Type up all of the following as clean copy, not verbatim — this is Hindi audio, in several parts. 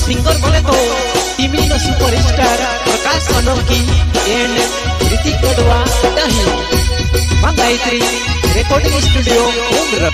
सिंगर बोले तो टीवी नो सुपरस्टार प्रकाश अनोखी एंड ऋतिक गढ़वा दही गायत्री रिकॉर्डिंग स्टूडियो उम्र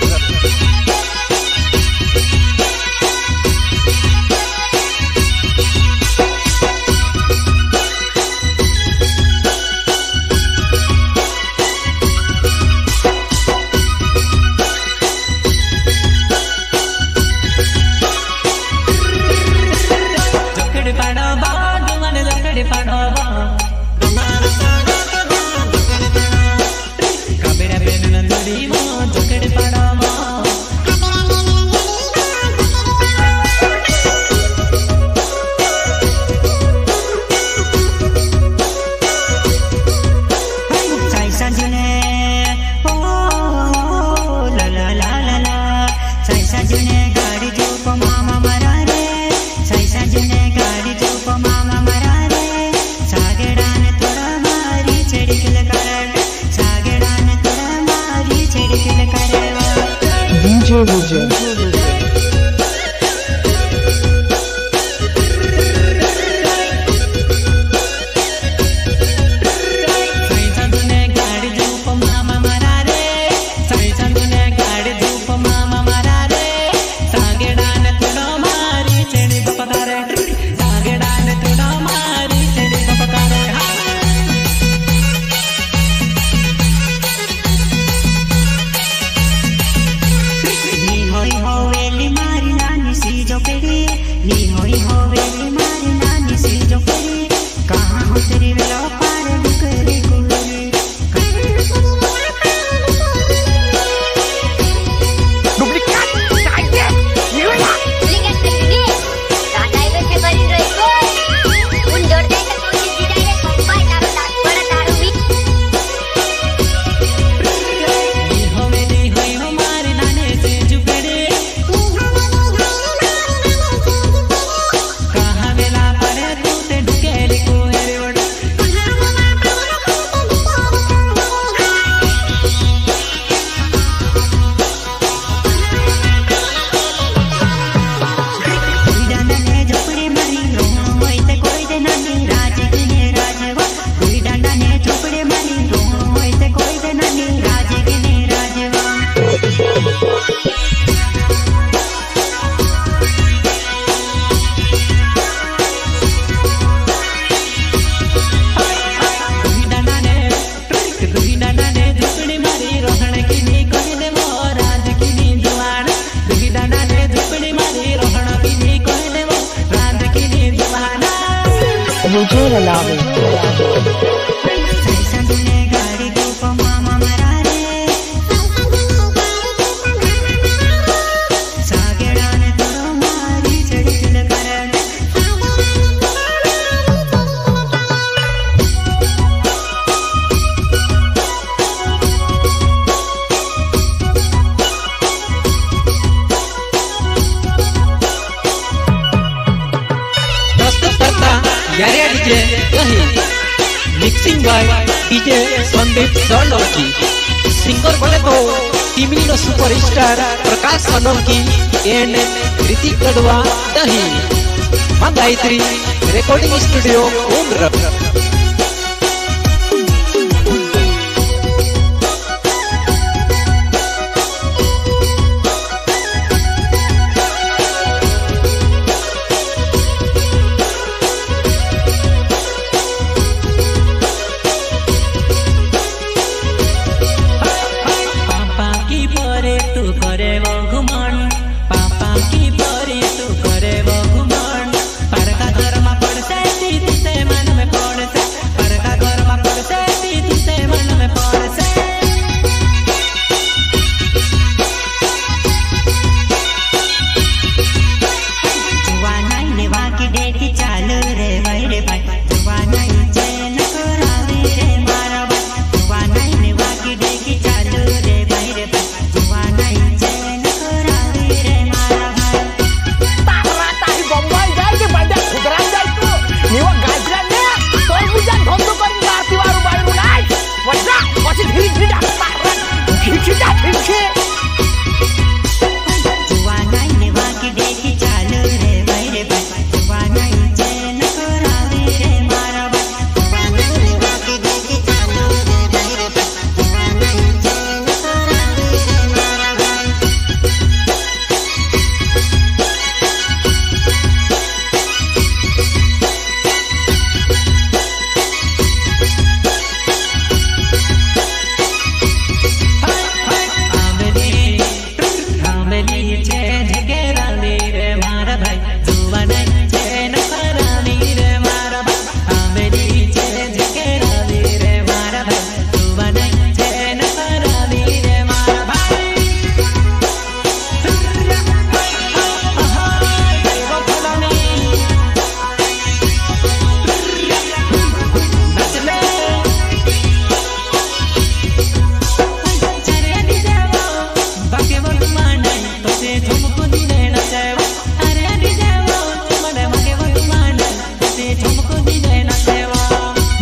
mixing by DJ Sandeep Solanki. Singer बोले तो टीवी नो सुपरस्टार प्रकाश अनोखी एंड ऋतिक गढ़वा दही गायत्री रिकॉर्डिंग स्टूडियो उम्र।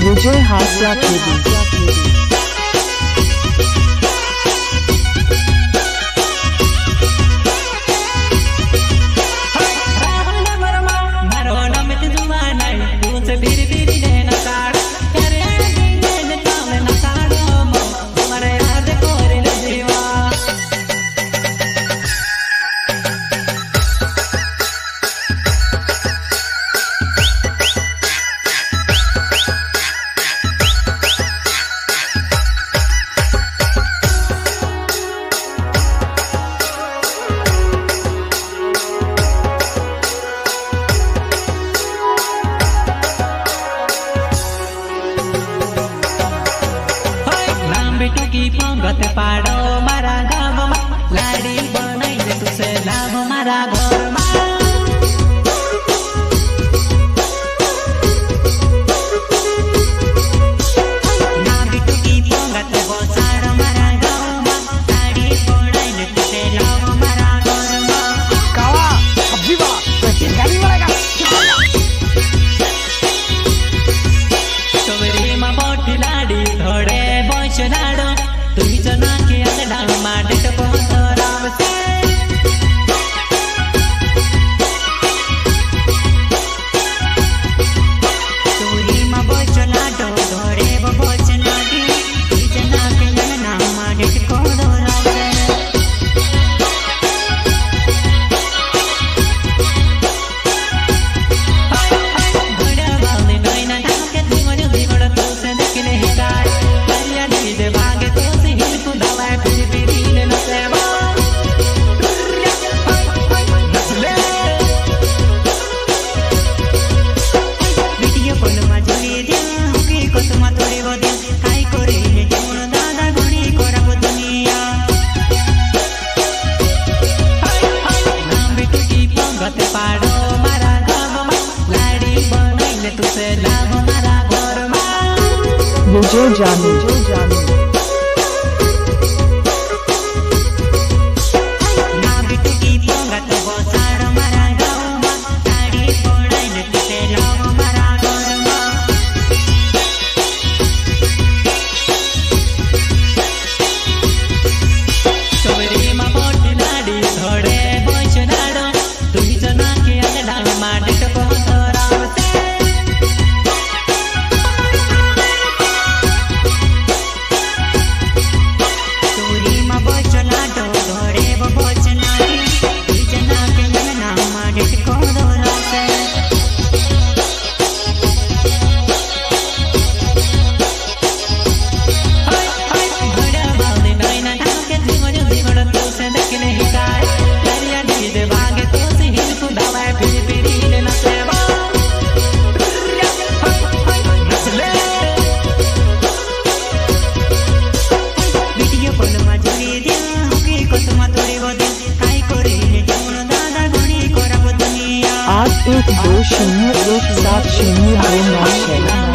विजय हास्या टीवी। बेटुकी पंगत पाडो मारा गाउँमा लाडी बनाइले तुसे लाभ मारा घरमा ना बेटुकी पंगत बसाड मारा गाउँमा लाडी बनाइले तुसे लाभ मारा घरमा कावा सब्जी वाला तो चिंगारी वाला का चोरीमा बोटी लाडी थोडे बसनाडो तुमी जना के डामा डेट पहरावसे चोरीमा बसनाडो धोडे बसनाडी तुमी जना के डामा डेट पहरावसे विजय जानी। एक 2 0 1 7 0 2 9 6।